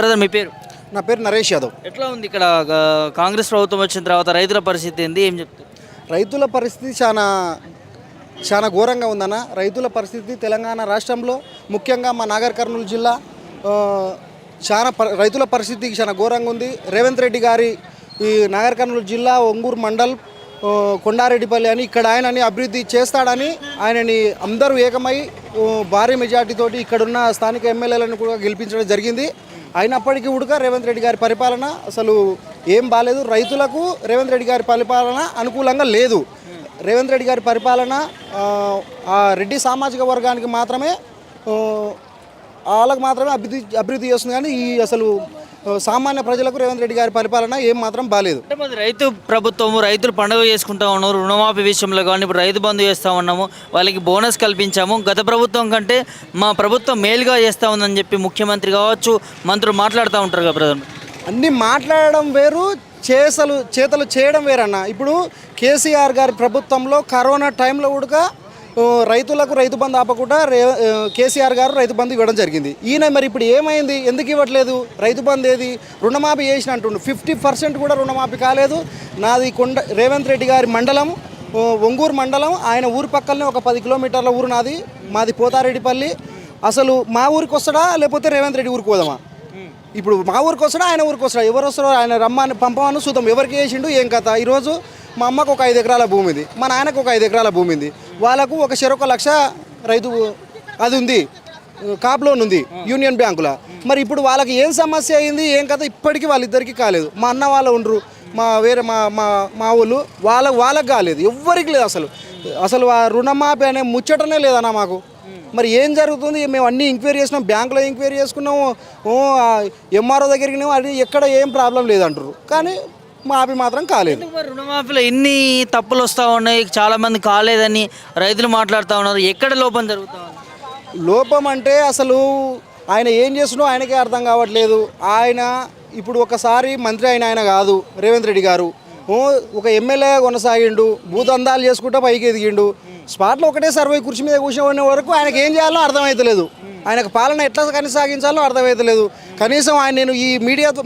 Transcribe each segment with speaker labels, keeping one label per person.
Speaker 1: Brother మీ పేరు?
Speaker 2: నా పేరు నరేష్ యాదవ్.
Speaker 1: ఎట్లా ఉంది ఇక్కడ కాంగ్రెస్ ప్రభుత్వం వచ్చిన తర్వాత రైతుల పరిస్థితి ఏంది, ఏం చెప్తారు?
Speaker 2: రైతుల పరిస్థితి చాలా చాలా ఘోరంగా ఉందన్న. రైతుల పరిస్థితి తెలంగాణ రాష్ట్రంలో ముఖ్యంగా మా నాగర్ కర్నూలు జిల్లా రైతుల పరిస్థితి చాలా ఘోరంగా ఉంది. రేవంత్ రెడ్డి గారి ఈ నాగర్ కర్నూలు జిల్లా ఒంగూరు మండల్ కొండారెడ్డిపల్లి అని ఇక్కడ ఆయనని అభివృద్ధి చేస్తాడని ఆయనని అందరూ ఏకమై భారీ మెజార్టీతోటి ఇక్కడున్న స్థానిక ఎమ్మెల్యేలను కూడా గెలిపించడం జరిగింది. అయినప్పటికీ కూడా రేవంత్ రెడ్డి గారి పరిపాలన అసలు ఏం బాలేదు. రైతులకు రేవంత్ రెడ్డి గారి పరిపాలన అనుకూలంగా లేదు. రేవంత్ రెడ్డి గారి పరిపాలన ఆ రెడ్డి సామాజిక వర్గానికి మాత్రమే వాళ్ళకు మాత్రమే అభివృద్ధి చేస్తుంది, కానీ ఈ అసలు సామాన్య ప్రజలకు రేవంత్ రెడ్డి గారి పరిపాలన ఏం మాత్రం బాలేదు.
Speaker 1: అంటే మరి రైతు ప్రభుత్వము, రైతులు పండుగ చేసుకుంటా ఉన్నారు, రుణమాఫీ విషయంలో కానీ ఇప్పుడు రైతు బంధు చేస్తూ ఉన్నాము, వాళ్ళకి బోనస్ కల్పించాము, గత ప్రభుత్వం కంటే మా ప్రభుత్వం మేలుగా చేస్తూ ఉందని చెప్పి ముఖ్యమంత్రి కావచ్చు మంత్రులు మాట్లాడుతూ ఉంటారు కదా బ్రదర్.
Speaker 2: అన్నీ మాట్లాడడం వేరు, చేతలు చేయడం వేరన్న. ఇప్పుడు కేసీఆర్ గారి ప్రభుత్వంలో కరోనా టైంలో కూడా రైతులకు రైతు బంధు ఆపకుండా కేసీఆర్ గారు రైతు బంధు ఇవ్వడం జరిగింది. ఈయన మరి ఇప్పుడు ఏమైంది, ఎందుకు ఇవ్వట్లేదు? రైతు బంధు ఏది? రుణమాఫీ చేసిన అంటుండు. 50% కూడా రుణమాఫీ కాలేదు. నాది రేవంత్ రెడ్డి గారి మండలం ఒంగూరు మండలం, ఆయన ఊరి పక్కనే ఒక 10 కిలోమీటర్ల ఊరు నాది. మాది పోతారెడ్డిపల్లి. అసలు మా ఊరికి వస్తాడా లేకపోతే రేవంత్ రెడ్డి ఊరికి పోదామా? ఇప్పుడు మా ఊరికి వస్తాడా ఆయన ఊరికి వస్తాడా? ఎవరు వస్తారో ఆయన రమ్మని పంపమని చూద్దాం. ఎవరికి చేసిండు ఏం కథ? ఈరోజు మా అమ్మకు ఒక 5 ఎకరాల భూమి ఉంది, మా నాన్నకు ఒక 5 ఎకరాల భూమి ఉంది. వాళ్ళకు ఒక 1,00,000 రైతు అది ఉంది, కాప్ లోన్ ఉంది యూనియన్ బ్యాంకులో. మరి ఇప్పుడు వాళ్ళకి ఏం సమస్య అయింది, ఏం కథ? ఇప్పటికీ వాళ్ళిద్దరికి కాలేదు. మా అన్న వాళ్ళు ఉండరు, వేరే మా ఊళ్ళు వాళ్ళకి కాలేదు, ఎవ్వరికి లేదు. అసలు ఆ రుణమాఫీ అనే ముచ్చటనే లేదన్నా మాకు. మరి ఏం జరుగుతుంది? మేము అన్నీ ఎంక్వైరీ చేసినాం, బ్యాంకులో ఎంక్వైరీ చేసుకున్నాము, ఎంఆర్ఓ దగ్గరికి అది ఎక్కడ ఏం ప్రాబ్లం లేదంటారు, కానీ మాఫీ మాత్రం కాలేదు.
Speaker 1: రుణమాఫీలో ఎన్ని తప్పులు వస్తూ ఉన్నాయి, చాలామంది కాలేదని రైతులు మాట్లాడుతూ ఉన్నారు. ఎక్కడ లోపం జరుగుతూ ఉంది?
Speaker 2: లోపం అంటే అసలు ఆయన ఏం చేస్తున్నాడో ఆయనకే అర్థం కావట్లేదు. ఆయన ఇప్పుడు ఒకసారి మంత్రి ఆయన కాదు రేవంత్ రెడ్డి గారు, ఒక ఎమ్మెల్యే కొనసాగిండు, భూదందాలు చేసుకుంటూ పైకి ఎదిగిండు. స్పాట్లో ఒకటే సర్వే కుర్చీ మీద కూర్చోనే వరకు ఆయనకు ఏం చేయాలో అర్థమవుతలేదు. ఆయనకు పాలన ఎట్లా కొనసాగించాలో అర్థమవుతలేదు. కనీసం ఆయన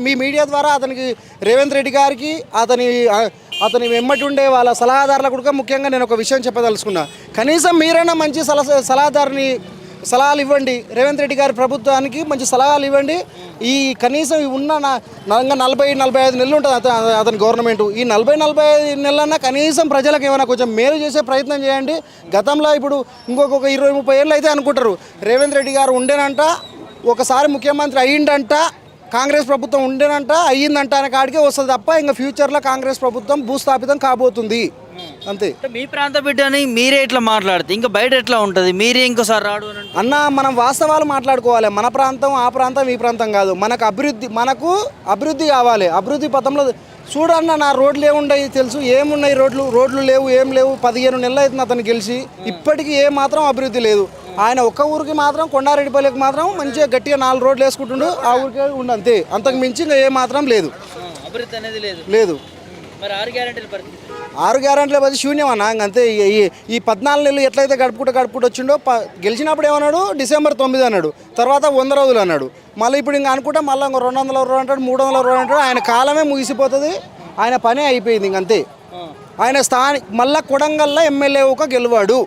Speaker 2: మీ మీడియా ద్వారా అతనికి రేవంత్ రెడ్డి గారికి అతని వెమ్మటి ఉండే వాళ్ళ సలహాదారులకు కూడా ముఖ్యంగా నేను ఒక విషయం చెప్పదలుచుకున్నా. కనీసం మీరైనా మంచి సలహాదారుని సలహాలు ఇవ్వండి. రేవంత్ రెడ్డి గారి ప్రభుత్వానికి మంచి సలహాలు ఇవ్వండి. ఈ కనీసం ఉన్న 40-45 నెలలు ఉంటుంది అతని గవర్నమెంట్. ఈ 40-45 నెలలన్నా కనీసం ప్రజలకు ఏమైనా కొంచెం మేలు చేసే ప్రయత్నం చేయండి. గతంలో ఇప్పుడు ఇంకొక 20-30 ఏళ్ళు అయితే అనుకుంటారు రేవంత్ రెడ్డి గారు ఉండేనంట, ఒకసారి ముఖ్యమంత్రి అయ్యిండంట, కాంగ్రెస్ ప్రభుత్వం ఉండేనంట, అయ్యిందంట అనే కాడికే వస్తుంది తప్ప ఇంకా ఫ్యూచర్లో కాంగ్రెస్ ప్రభుత్వం భూస్థాపితం కాబోతుంది అంతే.
Speaker 1: మీ ప్రాంత బిడ్డని మీరే ఇట్లా మాట్లాడితే ఇంకా బయట ఎట్లా ఉంటుంది? మీరే ఇంకోసారి రాడు
Speaker 2: అన్న. మనం వాస్తవాలు మాట్లాడుకోవాలి. మన ప్రాంతం ఆ ప్రాంతం ఈ ప్రాంతం కాదు, మనకు అభివృద్ధి కావాలి. అభివృద్ధి పథంలో చూడన్న, నా రోడ్లు ఏముండయి తెలుసు, ఏమున్నాయి రోడ్లు లేవు, ఏం లేవు. 15 నెలలు అవుతుంది అతను గెలిచి, ఇప్పటికీ ఏ మాత్రం అభివృద్ధి లేదు. ఆయన ఒక్క ఊరికి మాత్రం కొండారెడ్డిపల్లికి మాత్రం మంచిగా గట్టిగా 4 రోడ్లు వేసుకుంటుండు, ఆ ఊరికే ఉండు అంతే. అంతకు మించి ఇంకా ఏ మాత్రం లేదు,
Speaker 1: అభివృద్ధి అనేది
Speaker 2: లేదు.
Speaker 1: మరి 6 గ్యారెంటీల పరిస్థితి?
Speaker 2: 6 గ్యారెంటీల పరిస్థితి శూన్యం అన్న. ఇంకంతే. ఈ 14 నెలలు ఎట్లయితే గడుపుకుంటూ వచ్చిండో, గెలిచినప్పుడు ఏమన్నాడు December 9 అన్నాడు, తర్వాత 100 రోజులు అన్నాడు. మళ్ళీ ఇప్పుడు ఇంకా అనుకుంటా మళ్ళీ 200 రోజులు అంటాడు, 300 రోజులు అంటాడు. ఆయన కాలమే ముగిసిపోతుంది, ఆయన పనే అయిపోయింది ఇంకంతే. ఆయన మళ్ళా కొడంగల్లో ఎమ్మెల్యే ఒక గెలువాడు.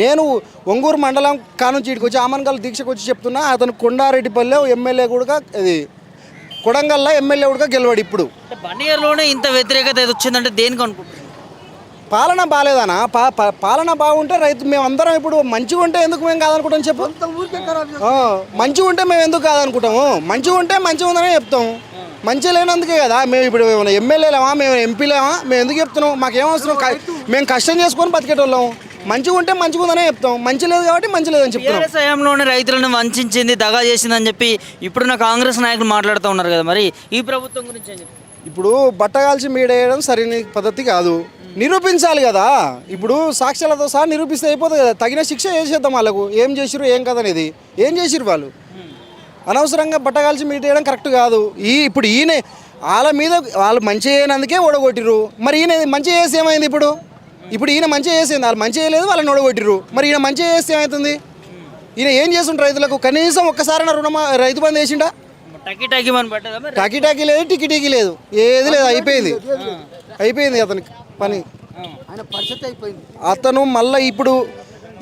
Speaker 2: నేను ఒంగూరు మండలం కానుంచి ఇక్కడికి వచ్చి ఆమన్గల్ దీక్షకు వచ్చి చెప్తున్నా, అతను కొండారెడ్డిపల్లె ఎమ్మెల్యే కూడా ఇది కొడంగల్లో ఎమ్మెల్యే కూడా గెలవాడు. ఇప్పుడు
Speaker 1: 1 ఇయర్లోనే ఇంత వ్యతిరేకత వచ్చిందంటే దేనికి అనుకుంటున్నారు?
Speaker 2: పాలన బాగాలేదనా? పాలన బాగుంటే మేము అందరం ఇప్పుడు మంచిగా ఉంటే ఎందుకు మేము కాదనుకుంటాం చెప్పు? మంచిగా ఉంటే మేము ఎందుకు కాదనుకుంటాము? మంచిగా ఉంటే మంచిగా ఉందనే చెప్తాము. మంచిగా లేనందుకే కదా మేము ఇప్పుడు ఎమ్మెల్యేలేమా, మేము ఎంపీలేమా, మేము ఎందుకు చెప్తున్నాం? మాకేమవసరం? మేము కష్టం చేసుకొని బతికేటోళ్ళం. మంచిగా ఉంటే మంచిగా ఉందనే చెప్తాం, మంచి లేదు కాబట్టి మంచి లేదని చెప్తాం.
Speaker 1: సమయంలోనే రైతులను వంచింది, దగా చేసిందని చెప్పి ఇప్పుడున్న కాంగ్రెస్ నాయకులు మాట్లాడుతూ ఉన్నారు కదా, మరి ఈ ప్రభుత్వం గురించి అని చెప్పి?
Speaker 2: ఇప్పుడు బట్టగాల్చి మీడేయడం సరైన పద్ధతి కాదు, నిరూపించాలి కదా. ఇప్పుడు సాక్ష్యాలతో సహా నిరూపిస్తే అయిపోతుంది కదా. తగిన శిక్ష చేసేద్దాం వాళ్ళకు, ఏం చేసిరు ఏం కదనేది. ఏం చేసిరు వాళ్ళు? అనవసరంగా బట్టగాల్చి మీడేయడం కరెక్ట్ కాదు. ఇప్పుడు ఈయన వాళ్ళ మీద వాళ్ళు మంచి చేయనందుకే ఓడగొట్టిరు. మరి ఈయన మంచి చేసి ఏమైంది? ఇప్పుడు ఈయన మంచిగా చేసింది, వాళ్ళు మంచిగా చేయలేదు, వాళ్ళని ఓడగొట్టిరు. మరి ఈయన మంచిగా చేస్తే ఏమవుతుంది? ఈయన ఏం చేస్తుంటారు రైతులకు? కనీసం ఒక్కసారైనా రైతు బంధు వేసిండా?
Speaker 1: టకి టకి మన పడ్డదా మరి?
Speaker 2: టాకీ లేదు, టికి లేదు, ఏది లేదు, అయిపోయింది అయిపోయింది అతనికి పని. అతను మళ్ళీ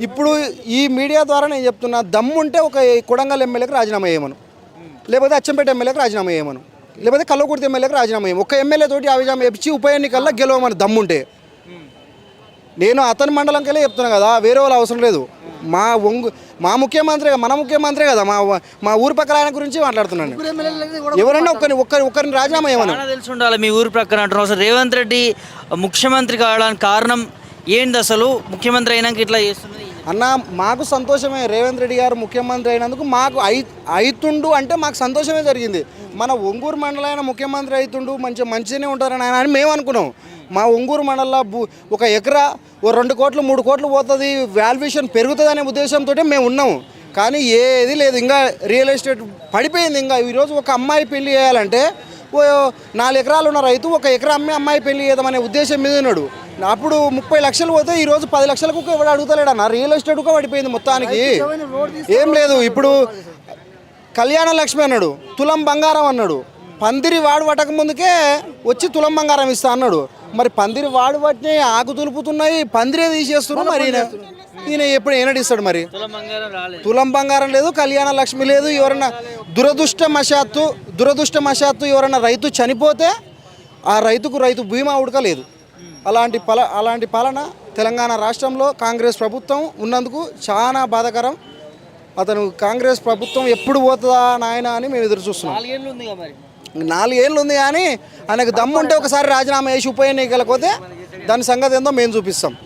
Speaker 2: ఇప్పుడు ఈ మీడియా ద్వారా నేను చెప్తున్నా, దమ్ముంటే ఒక కొడంగల్ ఎమ్మెల్యేకి రాజీనామా చేయమను, లేకపోతే అచ్చంపేట ఎమ్మెల్యేకి రాజీనామా చేయమను, లేకపోతే కల్లకుర్తి ఎమ్మెల్యేకి రాజీనామా చేయమను. ఒక ఎమ్మెల్యే తోటి రాజీనామా ఇచ్చి ఉప ఎన్నికల్లో గెలవమని దమ్ముంటే. నేను అతని మండలంకెళ్ళి చెప్తున్నా కదా, వేరే వాళ్ళు అవసరం లేదు. మా ముఖ్యమంత్రి, మన ముఖ్యమంత్రి కదా, మా ఊరు పక్కన ఆయన గురించి మాట్లాడుతున్నాను. ఎవరైనా ఒక్కరిని రాజీనామా చేయమను.
Speaker 1: చాలా తెలిసి ఉండాలి మీ ఊరు ప్రక్కన అంటున్నావు. అసలు రేవంత్ రెడ్డి ముఖ్యమంత్రి కావడానికి కారణం ఏంటి? అసలు ముఖ్యమంత్రి అయినాక ఇట్లా చేస్తున్నది
Speaker 2: అన్న, మాకు సంతోషమే. రేవంత్ రెడ్డి గారు ముఖ్యమంత్రి అయినందుకు మాకు అవుతుండు అంటే మాకు సంతోషమే జరిగింది. మన ఒంగూరు మండలం ముఖ్యమంత్రి అవుతుండు, మంచిగానే ఉంటారని ఆయన అని మేము అనుకున్నాం. మా ఒంగూరు మండలంలో ఒక ఎకరా 2 కోట్లు 3 కోట్లు పోతుంది, వాల్యుయేషన్ పెరుగుతుంది అనే ఉద్దేశంతో మేము ఉన్నాము. కానీ ఏది లేదు, ఇంకా రియల్ ఎస్టేట్ పడిపోయింది. ఇంకా ఈరోజు ఒక అమ్మాయి పెళ్లి చేయాలంటే 4 ఎకరాలు ఉన్న రైతు 1 ఎకరా అమ్మే అమ్మాయి పెళ్లి చేద్దామనే ఉద్దేశం మీద ఉన్నాడు. అప్పుడు 30 లక్షలు పోతే ఈరోజు 10 లక్షలకు ఎవడు అడుగుతలేడు అన్న. రియల్ ఎస్టేట్ పడిపోయింది మొత్తానికి. ఏం లేదు. ఇప్పుడు కళ్యాణ లక్ష్మి అన్నాడు, తులం బంగారం అన్నాడు. పందిరి వాడు పట్టక ముందుకే వచ్చి తులం బంగారం ఇస్తా అన్నాడు. మరి పందిరి వాడు పట్టిన ఆకు తులుపుతున్నాయి, పందిరే తీసేస్తున్నారు. మరి ఈయన ఎప్పుడు ఏనాడిస్తాడు? మరి తులం బంగారం లేదు, కళ్యాణ లక్ష్మి లేదు. ఎవరన్నా దురదృష్టవశాత్తు ఎవరన్నా రైతు చనిపోతే ఆ రైతు బీమా ఉడకలేదు. అలాంటి పాలన తెలంగాణ రాష్ట్రంలో కాంగ్రెస్ ప్రభుత్వం ఉన్నందుకు చాలా బాధాకరం. అతను కాంగ్రెస్ ప్రభుత్వం ఎప్పుడు పోతుందా నాయన అని మేము ఎదురు చూస్తున్నాం. 4 ఏళ్ళు ఉంది కానీ ఆయనకు దమ్ముంటే ఒకసారి రాజీనామా చేసి ఉప ఎన్నికలకు పోతే దాని సంగతి ఏందో మేము చూపిస్తాం.